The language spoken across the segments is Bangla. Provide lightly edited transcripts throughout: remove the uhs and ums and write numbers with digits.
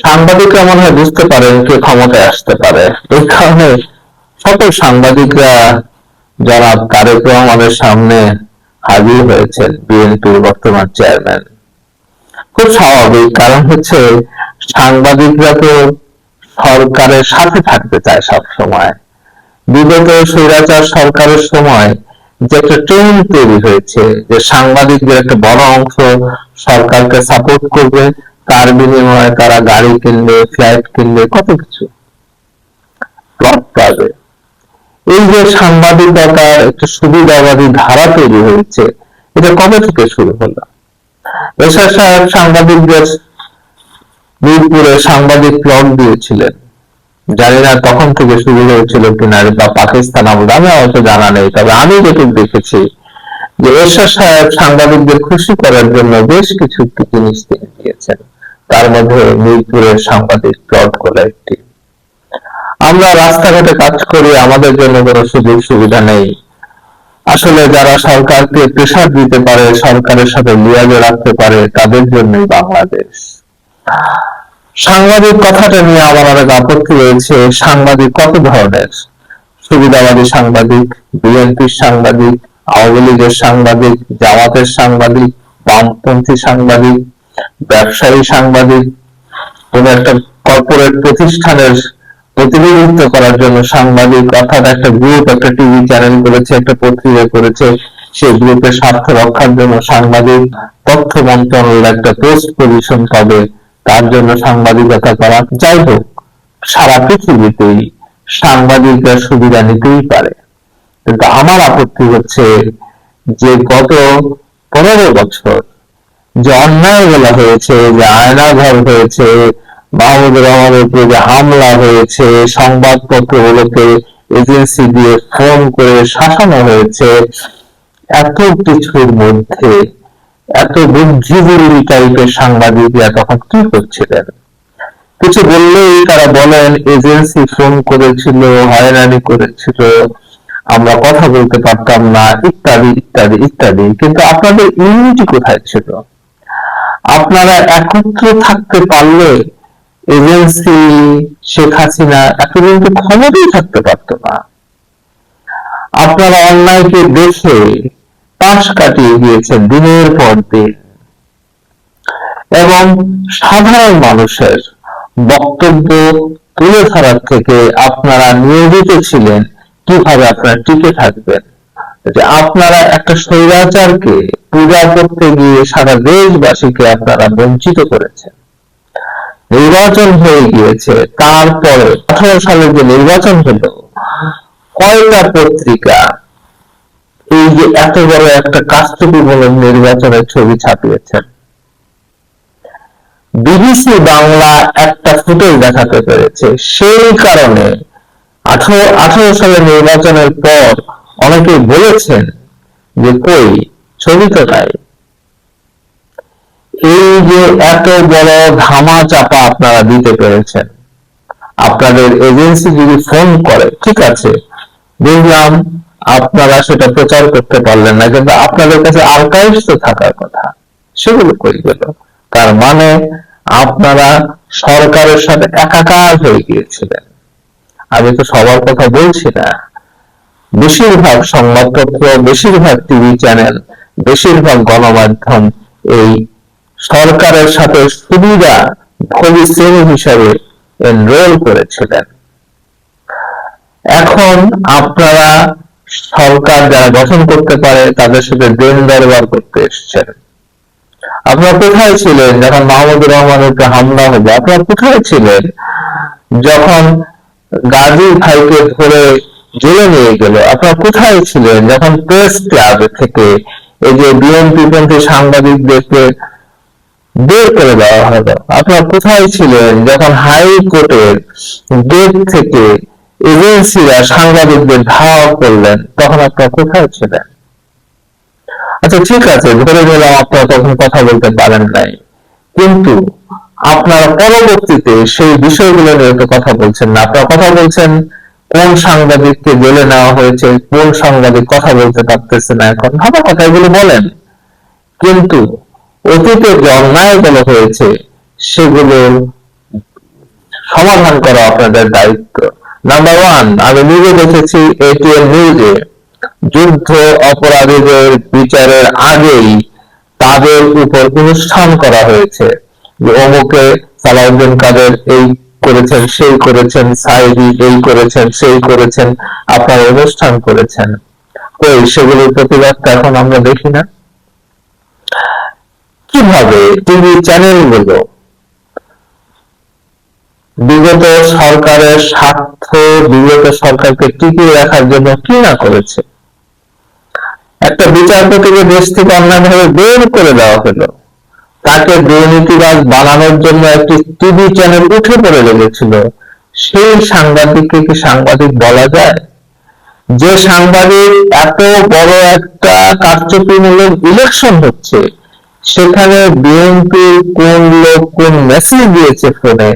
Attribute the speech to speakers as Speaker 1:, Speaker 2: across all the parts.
Speaker 1: সাংবাদিকরা মনে হয় বুঝতে পারেন কে ক্ষমতায় আসতে পারে। এই কারণে সকল সাংবাদিকরা জনাব তারেক রহমানের সামনে হাজির হয়েছেন, বিএনপির বর্তমান চেয়ারম্যান। খুব স্বাভাবিক, কারণ হচ্ছে সাংবাদিকরা তো সরকারের সাথে থাকতে চায় সব সময়। বিগত স্বৈরাচার সরকারের সময় যে একটা ট্রেন্ড তৈরি হয়েছে যে সাংবাদিকদের একটা বড় অংশ সরকারকে সাপোর্ট করবে, তার বিনিময়ে তারা গাড়ি কিনবে, ফ্ল্যাট কিনবে, কত কিছু প্লট পাবে। এই যে সাংবাদিকতার একটা সুবিধাবাদী ধারা তৈরি হয়েছে, এটা কবে থেকে শুরু হলো? এরশাদ সাহেব সাংবাদিকদের মিরপুরে সাংবাদিক প্লট দিয়েছিলেন, জানি না তখন থেকে শুরু হয়েছিল কিনা বা পাকিস্তান আমলে, আমি হয়তো জানা নেই। তবে আমি যেটুকু দেখেছি যে এরশাদ সাহেব সাংবাদিকদের খুশি করার জন্য বেশ কিছু জিনিস তিনি দিয়েছেন, তার মধ্যে মিরপুরের সাংবাদিক প্লট গুলো একটি। আমরা রাস্তাঘাটে কাজ করি, আমাদের জন্য কোনো সুযোগ সুবিধা নেই। আসলে যারা সরকারকে প্রেসার দিতে পারে, সরকারের সাথে লিয়াজে রাখতে পারে, তাদের জন্যই বাংলাদেশ। সাংবাদিক কথাটা নিয়ে আমার অনেক আপত্তি রয়েছে। সাংবাদিক কত ধরনের? সুবিধাবাদী সাংবাদিক, বিএনপির সাংবাদিক, আওয়ামী লীগের সাংবাদিক, জামাতের সাংবাদিক, বামপন্থী সাংবাদিক, ব্যবসায়ী সাংবাদিক, কোন একটা কর্পোরেট প্রতিষ্ঠানের প্রতিনিধিত্ব করার জন্য সাংবাদিক, অর্থাৎ একটা গ্রুপ একটা টিভি চ্যানেল করেছে, একটা পত্রিকা করেছে, সেই গ্রুপের স্বার্থ রক্ষার জন্য সাংবাদিক, তথ্য মন্ত্রণালয়ের একটা পোস্ট পজিশন পাবে, তার জন্য সাংবাদিকতা করা। যাই হোক, সারা পৃথিবীতেই সাংবাদিকরা সুবিধা নিতেই পারে, কিন্তু আমার আপত্তি হচ্ছে যে গত 15 বছর যে অন্যায় গুলো হয়েছে, যে আয়নাঘর হয়েছে, মাহমুদুর রহমানের উপরে যে হামলা হয়েছে, সংবাদপত্রগুলোকে এজেন্সি দিয়ে ফোন করে শাসানো হয়েছে, এত কিছুর মধ্যে এত বুদ্ধিজীবী টাইপের সাংবাদিকরা তখন কি করছিলেন? কিছু বললেই তারা বলেন এজেন্সি ফোন করেছিল, হয়রানি করেছিল, আমরা কথা বলতে পারতাম না, ইত্যাদি ইত্যাদি ইত্যাদি। কিন্তু আপনাদের ইউনিটি কোথায় ছিল? আপনারা একত্র থাকতে পারলে এজেন্সি, শেখ হাসিনা এতদিন তো ক্ষমতায় থাকতে পারতো না। আপনারা অন্যায়কে দেখে পাশ কাটিয়ে গিয়েছেন দিনের পর দিন, এবং সাধারণ মানুষের বক্তব্য তুলে ধরার থেকে আপনারা নিয়োজিত ছিলেন কিভাবে আপনারা টিকে থাকবেন। যে আপনারা একটা স্বৈরাচারকে পূজা করতে গিয়ে সারা দেশবাসীকে আপনারা বঞ্চিত করেছেন। নির্বাচন হয়ে গিয়েছে, তারপরে 18 সালে যে নির্বাচন হলো, কয়টা পত্রিকা এই যে এত বড় একটা কারচুপিমূলক নির্বাচনের ছবি ছাপিয়েছেন? বিবিসি বাংলা একটা ফুটেজ দেখাতে পেরেছে। সেই কারণে 18 সালের নির্বাচনের পর অনেকেই বলেছেন যে কই ছবি তো নাই। এই যে এত বড় ধামা চাপা আপনারা দিতে পেরেছেন, আপনাদের এজেন্সি যদি ফোন করে, ঠিক আছে, বুঝলাম আপনারা সেটা প্রচার করতে পারলেন না, কিন্তু আপনাদের কাছে আর্কাইভস তো থাকার কথা, সেগুলো কই গেল? তার মানে আপনারা সরকারের সাথে একাকার হয়ে গিয়েছিলেন। আমি তো সবার কথা বলছি না, বেশিরভাগ সংবাদপত্র, বেশিরভাগ টিভি চ্যানেল, বেশিরভাগ গণমাধ্যম এই সরকারের সাথে সুবিধা ভোগী শ্রেণী হিসাবে এনরোল করেছিলেন। এখন আপনারা সরকার যারা গঠন করতে পারে তাদের সাথে দেন দরবার করতে এসেছেন। আপনারা কোথায় ছিলেন যখন মাহমুদুর রহমানের উপরে হামলা হলো? আপনারা কোথায় ছিলেন যখন গাজী ভাইকে ধরে জেলে নিয়ে গেল? আপনারা কোথায় ছিলেন যখন প্রেস ক্লাব থেকে এই যে বিএনপি পন্থী সাংবাদিকদেরকে বের করে দেওয়া হলো? আপনারা কোথায় ছিলেন যখন হাইকোর্টের গেট থেকে এজেন্সিরা সাংবাদিকদের ধাওয়া করলেন? তখন আপনারা কোথায় ছিলেন? আচ্ছা ঠিক আছে, ধরে নিলাম আপনারা তখন কথা বলতে পারেন নাই, কিন্তু আপনারা পরবর্তীতে সেই বিষয়গুলো নিয়ে তো কথা বলছেন না। আপনারা কথা বলছেন কোন সাংবাদিককে জেলে নেওয়া হয়েছে, কোন সাংবাদিক কথা বলতে পারতেছে না। এখন ভালো কথা, এগুলো বলেন, কিন্তু অতীতে যে অন্যায়গুলো হয়েছে সেগুলোর সমাধান করা আপনাদের দায়িত্ব। নাম্বার ওয়ান, আমি নিজে দেখেছি এটিএন নিউজে যুদ্ধ অপরাধীদের বিচারের আগেই তাদের উপর অনুষ্ঠান করা হয়েছে যে অমুকে সালাউদ্দিন কাদের এই করেছেন, সেই করেছেন, সাইদি এই করেছেন, সেই করেছেন, আপনারা অনুষ্ঠান করেছেন। কই সেগুলোর প্রতিবাদ এখন আমরা দেখি না। কিভাবে টিভি চ্যানেলগুলো বিগত সরকারের স্বার্থ, বিগত সরকারকে টিকিয়ে রাখার জন্য কি না করেছে। একটা বিচারপতিকে দেশ থেকে অন্যায়ভাবে বের করে দেওয়া হলো, তাকে দুর্নীতিবাজ বানানোর জন্য একটি টিভি চ্যানেল উঠে পড়ে লেগেছিল। সেই সাংবাদিককে কি সাংবাদিক বলা যায়? যে সাংবাদিক এত বড় একটা কারচুপিমূলক ইলেকশন হচ্ছে, সেখানে বিএনপির কোন লোক কোন মেসেজ দিয়েছে ফোনে,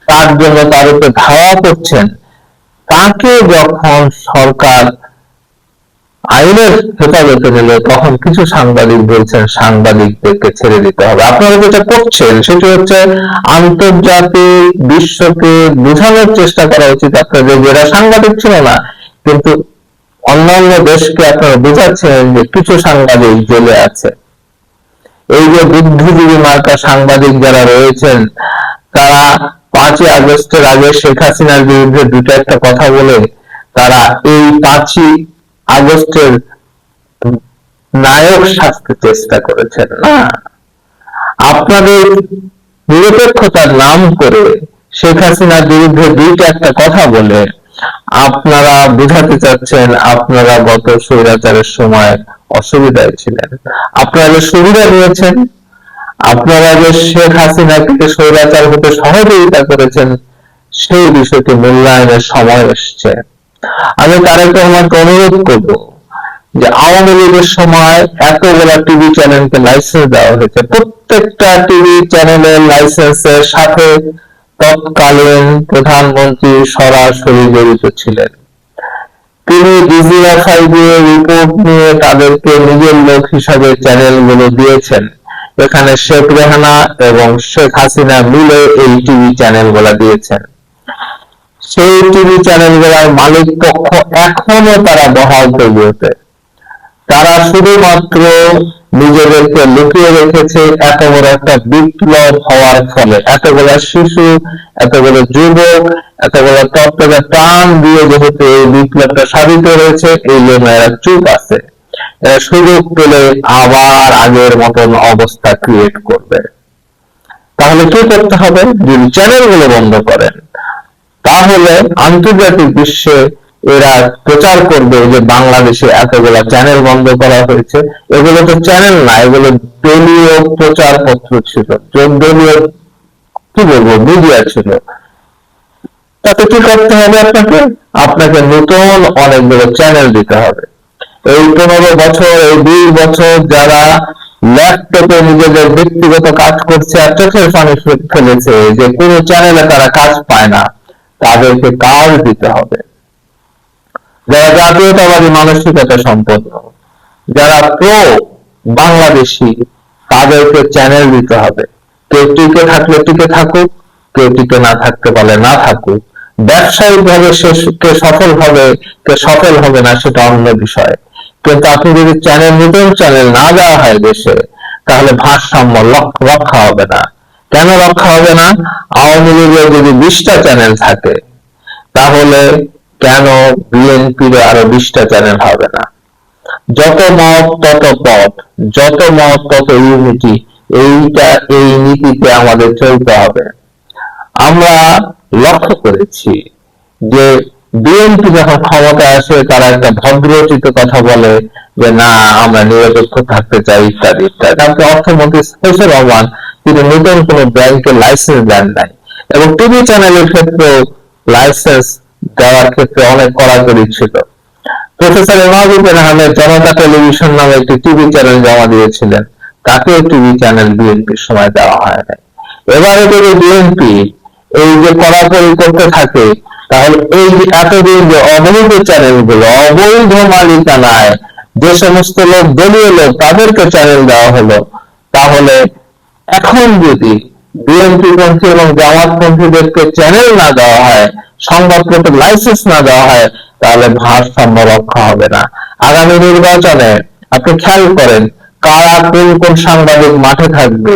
Speaker 1: তার জন্য তার উপরে ধাওয়া করছেন, তাকে যখন সরকার আইনের হেফাজতে নিল, তখন কিছু সাংবাদিক বলছেন সাংবাদিকদেরকে ছেড়ে দিতে হবে। আপনারা যেটা করছেন সেটি হচ্ছে আন্তর্জাতিক বিশ্বকে বোঝানোর চেষ্টা করা উচিত আপনাদের, যারা সাংবাদিক ছিল না কিন্তু অন্যান্য দেশকে আপনারা বোঝাচ্ছেন যে কিছু সাংবাদিক জেলে আছে। এই যে বুদ্ধিজীবী মার্কা সাংবাদিক যারা রয়েছেন, তারা 5ই আগস্টের আগে শেখ হাসিনার বিরুদ্ধে দুটো একটা কথা বলে তারা এই 5ই আগস্টের নায়ক সাজতে চেষ্টা করেছেন না। আপনাদের নিরপেক্ষতার নাম করে শেখ হাসিনার বিরুদ্ধে দুইটা একটা কথা বলে আপনারা বুঝাতে চাচ্ছেন আপনারা গত স্বৈরাচারের সময় অসুবিধায় ছিলেন। আপনারা যে সুবিধা নিয়েছেন, আপনারা যে শেখ হাসিনাকে স্বৈরাচার হতে সহযোগিতা করেছেন, সেই বিষয়টি মূল্যায়নের সময় এসছে। আমি তারেক রহমানকে অনুরোধ করব যে আওয়ামী লীগের সময় এতগুলা টিভি চ্যানেলকে লাইসেন্স দেওয়া হয়েছে, প্রত্যেকটা টিভি চ্যানেলের লাইসেন্সের সাথে তৎকালীন প্রধানমন্ত্রী সরাসরি জড়িত ছিলেন। তিনি ডিজিএফআই দিয়ে রিপোর্ট নিয়ে তাদেরকে নিজের লোক হিসাবে চ্যানেলগুলো দিয়েছেন। এখানে শেখ রেহানা এবং শেখ হাসিনা মিলে এই টিভি চ্যানেলগুলো দিয়েছেন। সেই টিভি চ্যানেলগুলোর মালিক পক্ষ এখনো তারা বহাল তবিয়তে। তারা শুধুমাত্র নিজেদেরকে লুকিয়ে রেখেছে এত বড় একটা বিপ্লব হওয়ার ফলে। এতগুলো শিশু, এতগুলো যুবক, এতগুলো তত্ত্বকে প্রাণ দিয়ে যেহেতু এই বিপ্লবটা সাধিত হয়েছে, এই জন্য এরা চুপ আছে। এরা সুযোগ পেলে আবার আগের মতন অবস্থা ক্রিয়েট করবে। তাহলে কি করতে হবে? যদি চ্যানেলগুলো বন্ধ করেন, তাহলে আন্তর্জাতিক বিশ্বে এরা প্রচার করবে যে বাংলাদেশে এতগুলা চ্যানেল বন্ধ করা হয়েছে। এগুলো তো চ্যানেল না, এগুলো দলীয় প্রচারপত্র ছিল, দলীয় কি বলবো মিডিয়া ছিল। তাতে কি করতে হবে? আপনাকে নতুন অনেকগুলো চ্যানেল দিতে হবে। এই 15 বছর, এই 20 বছর যারা ল্যাপটপে নিজেদের ব্যক্তিগত কাজ করছে আর চোখের পানি ফেলেছে যে কোন চ্যানেলে তারা কাজ পায় না, তাদেরকে কাজ দিতে হবে। যারা জাতীয়তাবাদী মানসিকতা সম্পন্ন, যারা প্রো বাংলাদেশী, তাদেরকে চ্যানেল দিতে হবে। কেউ টিকে থাকলে টিকে থাকুক, কেউ টিকে না থাকতে পারলে না থাকুক। ব্যবসায়িক ভাবে কে সফল হবে কে সফল হবে না সেটা অন্য বিষয়, কিন্তু আপনি যদি চ্যানেল, নতুন চ্যানেল না দেওয়া হয় দেশে, তাহলে ভারসাম্য রক্ষা হবে না। কেন রক্ষা হবে না? আওয়ামী লীগের যদি 20টা চ্যানেল থাকে, তাহলে কেন বিএনপির আরো 20টা চ্যানেল হবে না? যত মত তত পথ, যত মত তত ইউনিটি, এই নীতিতে আমাদের চলতে হবে। আমরা লক্ষ্য করেছি যে বিএনপি যখন ক্ষমতায় আসে, তারা একটা ভদ্রোচিত কথা বলে যে না আমরা নিরপেক্ষ থাকতে চাই ইত্যাদি ইত্যাদি। আপনি অর্থমন্ত্রী ফজলুর রহমান তিনি নতুন কোন ব্যাংকের লাইসেন্স দেন নাই, এবং টিভি চ্যানেলের ক্ষেত্রে লাইসেন্স দেওয়ার ক্ষেত্রে অনেক কড়াকড়ি ছিল। প্রফেসর এমাজুদ্দিন আহমেদ জনতা টেলিভিশন নামে একটি টিভি চ্যানেল জমা দিয়েছিলেন, তাকে টিভি চ্যানেল বিএনপির সময় দেওয়া হয় নাই। এবারে যদি বিএনপি এই যে কড়াকড়ি করতে থাকে, তাহলে এই এতদিন যে অবৈধ চ্যানেলগুলো, অবৈধ মালিকানায় যে সমস্ত লোক, দলীয় লোক, তাদেরকে চ্যানেল দেওয়া হলো, তাহলে এখন যদি বিএনপি পন্থী এবং জামাত পন্থীদেরকে চ্যানেল না দেওয়া হয়, সংবাদপত্র লাইসেন্স না দেওয়া হয়, তাহলে ভারসাম্য রক্ষা হবে না। আগামী নির্বাচনে আপনি খেয়াল করেন কারা কোন কোন সাংবাদিক মাঠে থাকবে,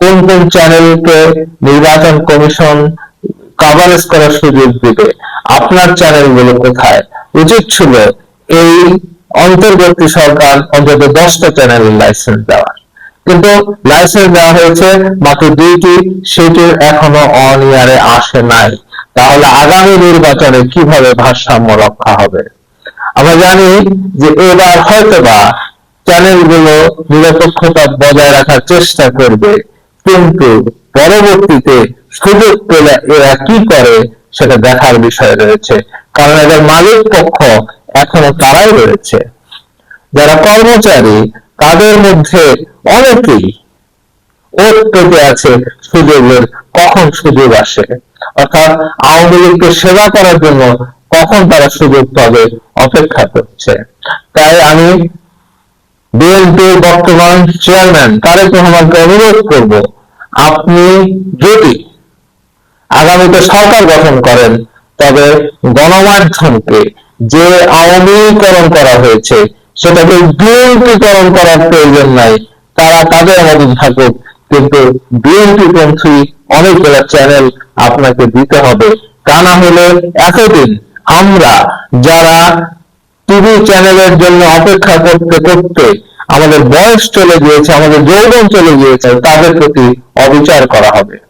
Speaker 1: কোন কোন চ্যানেলকে নির্বাচন কমিশন কভারেজ করার সুযোগ দিবে, আপনার চ্যানেলগুলো কোথায়? উচিত ছিল এই অন্তর্বর্তী সরকার অন্তত 10টা চ্যানেলের লাইসেন্স দেওয়ার, কিন্তু লাইসেন্স দেওয়া হয়েছে মাত্র 2টি, সেটি এখনো অন ইয়ারে আসে নাই। তাহলে আগামী নির্বাচনে কিভাবে ভারসাম্য রক্ষা হবে? আমরা জানি যে এবার হয়তোবা চ্যানেলগুলো নিরপেক্ষতা বজায় রাখার চেষ্টা করবে, কিন্তু পরবর্তীতে সুযোগ পেলে এরা কি করে সেটা দেখার বিষয় রয়েছে, কারণ এদের মালিক পক্ষ এখনো তারাই রয়েছে। যারা কর্মচারী তাদের মধ্যে অনেকেই ওত পেতে আছে সুযোগের, কখন সুযোগ আসে, অর্থাৎ আওয়ামী লীগকে সেবা করার জন্য কখন তারা সুযোগ পাবে অপেক্ষা করছে। তাই আমি বিএনপির বর্তমান চেয়ারম্যান তারেক রহমানকে অনুরোধ করব, আপনি যদি আগামীতে সরকার গঠন করেন তবে গণমাধ্যমকে যে আওয়ামীকরণ করা হয়েছে সেটাকে বিএনপিকরণ করার প্রয়োজন নাই, তারা তাদের মধ্যে থাকুক, কিন্তু বিএনপি পন্থী অনেকগুলো চ্যানেল আপনাকে দিতে হবে। তা না হলে এতদিন আমরা যারা টিভি চ্যানেলের জন্য অপেক্ষা করতে করতে আমাদের বয়স চলে গিয়েছে, আমাদের যৌবন চলে গিয়েছে, তাদের প্রতি অবিচার করা হবে।